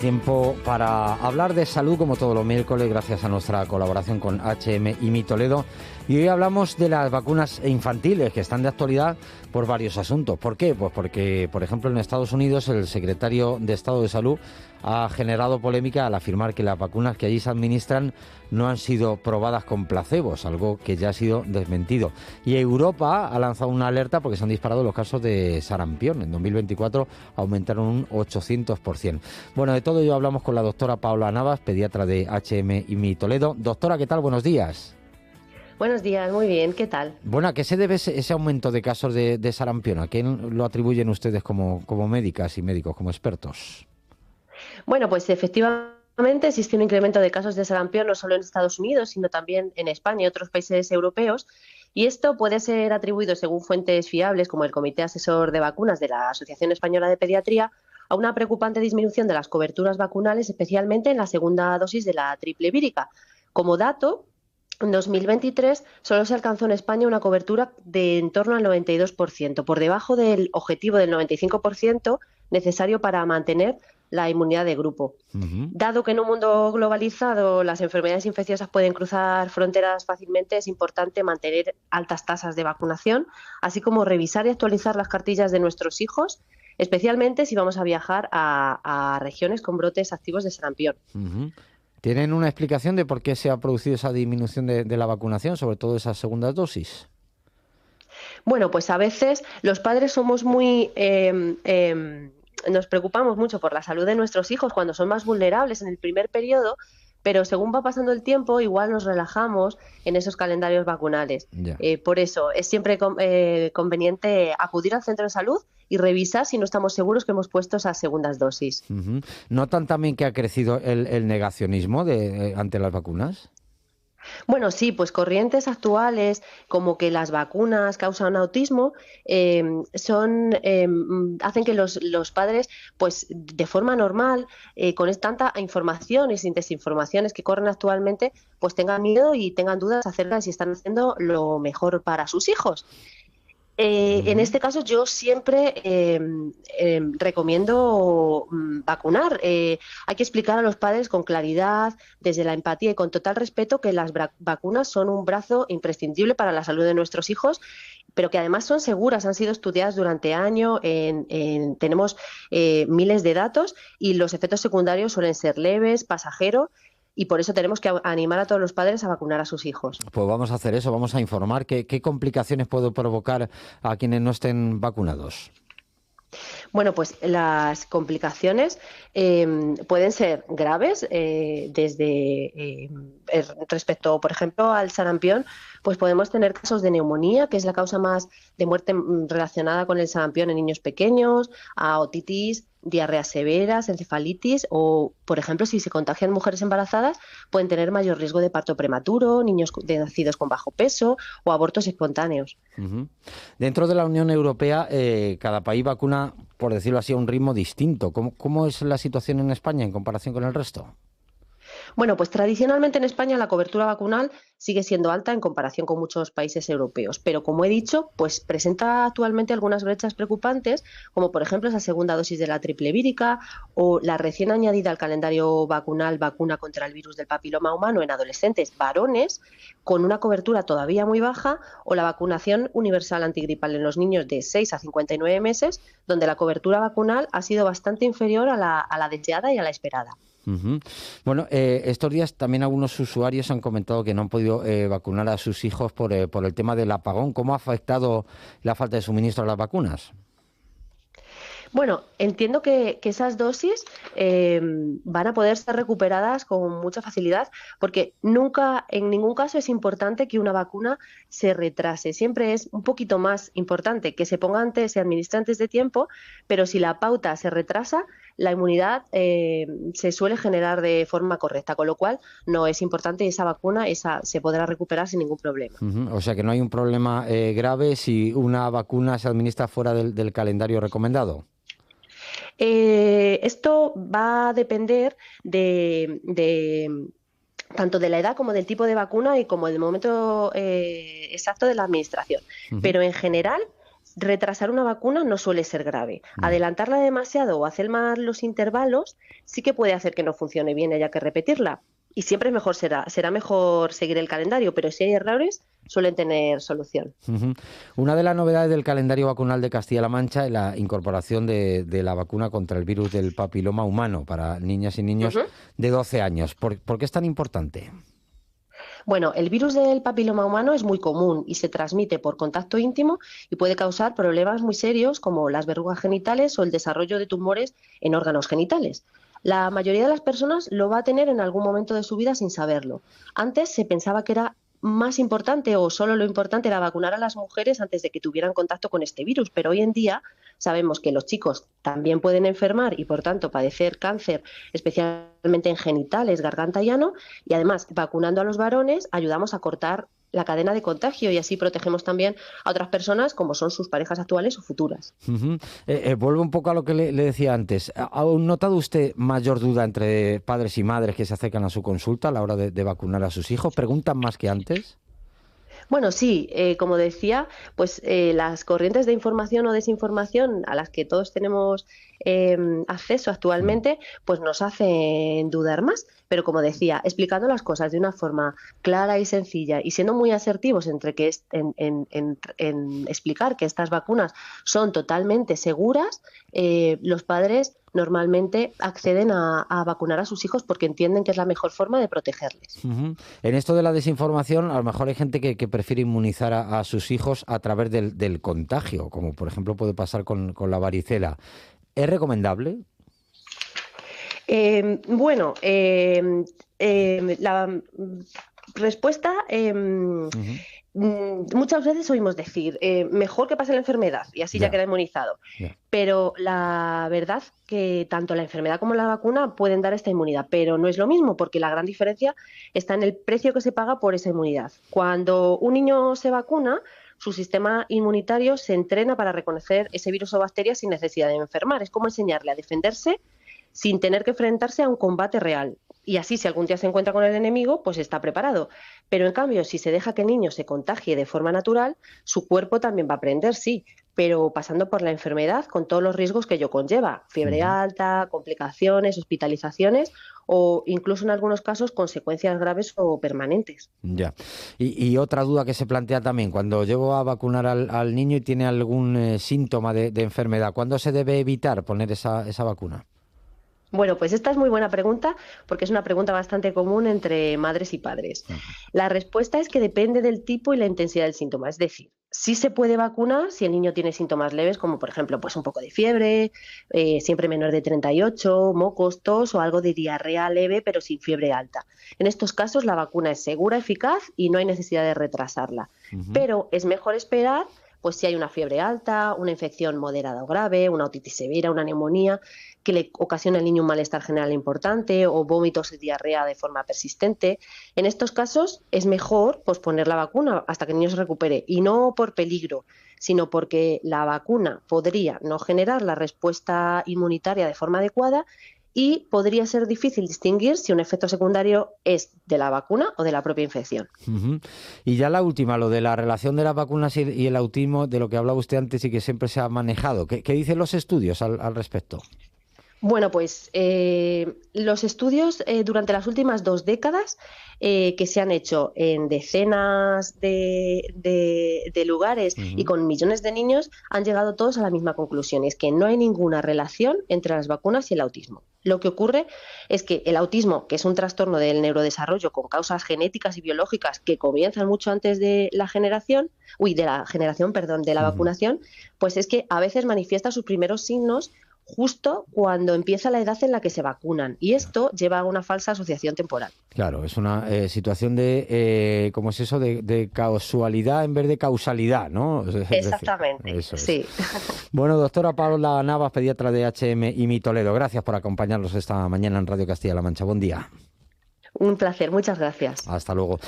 Tiempo para hablar de salud como todos los miércoles gracias a nuestra colaboración con HM Toledo. Y hoy hablamos de las vacunas infantiles que están de actualidad por varios asuntos. ¿Por qué? Pues porque, por ejemplo, en Estados Unidos el secretario de Estado de Salud ha generado polémica al afirmar que las vacunas que allí se administran no han sido probadas con placebos, algo que ya ha sido desmentido. Y Europa ha lanzado una alerta porque se han disparado los casos de sarampión. En 2024 aumentaron un 800%. Bueno, de todo ello hablamos con la doctora Paola Navas, pediatra de HM Toledo. Doctora, ¿qué tal? Buenos días. Buenos días, muy bien, ¿qué tal? Bueno, ¿a qué se debe ese aumento de casos de sarampión? ¿A quién lo atribuyen ustedes como médicas y médicos, como expertos? Bueno, pues efectivamente existe un incremento de casos de sarampión no solo en Estados Unidos, sino también en España y otros países europeos. Y esto puede ser atribuido, según fuentes fiables como el Comité Asesor de Vacunas de la Asociación Española de Pediatría, a una preocupante disminución de las coberturas vacunales, especialmente en la segunda dosis de la triple vírica. Como dato, en 2023 solo se alcanzó en España una cobertura de en torno al 92%, por debajo del objetivo del 95% necesario para mantener la inmunidad de grupo. Dado que en un mundo globalizado las enfermedades infecciosas pueden cruzar fronteras fácilmente, es importante mantener altas tasas de vacunación, así como revisar y actualizar las cartillas de nuestros hijos, especialmente si vamos a viajar a regiones con brotes activos de sarampión. ¿Tienen una explicación de por qué se ha producido esa disminución de la vacunación, sobre todo esas segundas dosis? Bueno, pues a veces los padres somos muy... nos preocupamos mucho por la salud de nuestros hijos cuando son más vulnerables en el primer periodo, pero según va pasando el tiempo, igual nos relajamos en esos calendarios vacunales. Ya. Por eso es siempre conveniente acudir al centro de salud y revisar si no estamos seguros que hemos puesto esas segundas dosis. ¿Notan también que ha crecido el negacionismo ante las vacunas? Bueno, sí, pues corrientes actuales como que las vacunas causan autismo hacen que los padres, pues de forma normal, con tanta información y sin desinformaciones que corren actualmente, pues tengan miedo y tengan dudas acerca de si están haciendo lo mejor para sus hijos. En este caso yo siempre recomiendo vacunar. Hay que explicar a los padres con claridad, desde la empatía y con total respeto que las vacunas son un brazo imprescindible para la salud de nuestros hijos, pero que además son seguras, han sido estudiadas durante años, tenemos miles de datos y los efectos secundarios suelen ser leves, pasajeros. Y por eso tenemos que animar a todos los padres a vacunar a sus hijos. Pues vamos a hacer eso, vamos a informar qué complicaciones puede provocar a quienes no estén vacunados. Bueno, pues las complicaciones pueden ser graves, respecto, por ejemplo, al sarampión, pues podemos tener casos de neumonía, que es la causa más de muerte relacionada con el sarampión en niños pequeños, a otitis, diarreas severas, encefalitis o, por ejemplo, si se contagian mujeres embarazadas, pueden tener mayor riesgo de parto prematuro, niños nacidos con bajo peso o abortos espontáneos. Dentro de la Unión Europea, cada país vacuna, por decirlo así, a un ritmo distinto. ¿Cómo es la situación en España en comparación con el resto? Bueno, pues tradicionalmente en España la cobertura vacunal sigue siendo alta en comparación con muchos países europeos, pero como he dicho, pues presenta actualmente algunas brechas preocupantes, como por ejemplo esa segunda dosis de la triple vírica o la recién añadida al calendario vacunal vacuna contra el virus del papiloma humano en adolescentes varones, con una cobertura todavía muy baja, o la vacunación universal antigripal en los niños de 6 a 59 meses, donde la cobertura vacunal ha sido bastante inferior a la deseada y a la esperada. Bueno, estos días también algunos usuarios han comentado que no han podido vacunar a sus hijos por el tema del apagón. ¿Cómo ha afectado la falta de suministro a las vacunas? Bueno, entiendo que esas dosis van a poder ser recuperadas con mucha facilidad, porque nunca, en ningún caso es importante que una vacuna se retrase. Siempre es un poquito más importante que se ponga antes, se administre antes de tiempo, pero si la pauta se retrasa, la inmunidad se suele generar de forma correcta, con lo cual no es importante y esa vacuna se podrá recuperar sin ningún problema. O sea que no hay un problema grave si una vacuna se administra fuera del calendario recomendado. Esto va a depender de tanto de la edad como del tipo de vacuna y como del momento exacto de la administración. Pero en general, retrasar una vacuna no suele ser grave. Adelantarla demasiado o hacer mal los intervalos sí que puede hacer que no funcione bien y haya que repetirla. Y siempre será mejor seguir el calendario, pero si hay errores, suelen tener solución. Una de las novedades del calendario vacunal de Castilla-La Mancha es la incorporación de la vacuna contra el virus del papiloma humano para niñas y niños de 12 años. ¿Por qué es tan importante? Bueno, el virus del papiloma humano es muy común y se transmite por contacto íntimo y puede causar problemas muy serios como las verrugas genitales o el desarrollo de tumores en órganos genitales. La mayoría de las personas lo va a tener en algún momento de su vida sin saberlo. Antes se pensaba que era más importante o solo lo importante era vacunar a las mujeres antes de que tuvieran contacto con este virus, pero hoy en día sabemos que los chicos también pueden enfermar y por tanto padecer cáncer, especialmente en genitales, garganta y ano, y además vacunando a los varones ayudamos a cortar la cadena de contagio y así protegemos también a otras personas como son sus parejas actuales o futuras. Vuelvo un poco a lo que le decía antes. ¿Ha notado usted mayor duda entre padres y madres que se acercan a su consulta a la hora de vacunar a sus hijos? ¿Preguntan más que antes? Bueno, sí, como decía, pues las corrientes de información o desinformación a las que todos tenemos acceso actualmente, pues nos hacen dudar más. Pero como decía, explicando las cosas de una forma clara y sencilla y siendo muy asertivos en explicar que estas vacunas son totalmente seguras, los padres normalmente acceden a vacunar a sus hijos porque entienden que es la mejor forma de protegerles. En esto de la desinformación, a lo mejor hay gente que prefiere inmunizar a sus hijos a través del contagio, como por ejemplo puede pasar con la varicela. ¿Es recomendable? La respuesta, muchas veces oímos decir, mejor que pase la enfermedad y así ya queda inmunizado. Pero la verdad que tanto la enfermedad como la vacuna pueden dar esta inmunidad, pero no es lo mismo porque la gran diferencia está en el precio que se paga por esa inmunidad. Cuando un niño se vacuna, su sistema inmunitario se entrena para reconocer ese virus o bacteria sin necesidad de enfermar. Es como enseñarle a defenderse sin tener que enfrentarse a un combate real. Y así, si algún día se encuentra con el enemigo, pues está preparado. Pero en cambio, si se deja que el niño se contagie de forma natural, su cuerpo también va a aprender, sí, pero pasando por la enfermedad con todos los riesgos que ello conlleva. Fiebre alta, complicaciones, hospitalizaciones o incluso en algunos casos consecuencias graves o permanentes. Ya. Y otra duda que se plantea también, cuando llevo a vacunar al niño y tiene algún síntoma de enfermedad, ¿cuándo se debe evitar poner esa vacuna? Bueno, pues esta es muy buena pregunta porque es una pregunta bastante común entre madres y padres. La respuesta es que depende del tipo y la intensidad del síntoma. Es decir, sí se puede vacunar si el niño tiene síntomas leves como por ejemplo pues un poco de fiebre, siempre menor de 38, mocos, tos o algo de diarrea leve pero sin fiebre alta. En estos casos la vacuna es segura, eficaz y no hay necesidad de retrasarla. Pero es mejor esperar pues si hay una fiebre alta, una infección moderada o grave, una otitis severa, una neumonía que le ocasiona al niño un malestar general importante o vómitos y diarrea de forma persistente. En estos casos es mejor posponer la vacuna hasta que el niño se recupere y no por peligro, sino porque la vacuna podría no generar la respuesta inmunitaria de forma adecuada y podría ser difícil distinguir si un efecto secundario es de la vacuna o de la propia infección. Y ya la última, lo de la relación de las vacunas y el autismo, de lo que hablaba usted antes y que siempre se ha manejado. ¿Qué dicen los estudios al respecto? Bueno, pues los estudios durante las últimas 2 décadas que se han hecho en decenas de lugares y con millones de niños han llegado todos a la misma conclusión, y es que no hay ninguna relación entre las vacunas y el autismo. Lo que ocurre es que el autismo, que es un trastorno del neurodesarrollo con causas genéticas y biológicas que comienzan mucho antes de la vacunación, pues es que a veces manifiesta sus primeros signos justo cuando empieza la edad en la que se vacunan, y esto lleva a una falsa asociación temporal. Claro, es una situación de, ¿cómo es eso? De causalidad en vez de causalidad, ¿no? Exactamente, eso es. Sí. Bueno, doctora Paola Navas, pediatra de HM IMI Toledo, gracias por acompañarnos esta mañana en Radio Castilla-La Mancha. Buen día. Un placer, muchas gracias. Hasta luego.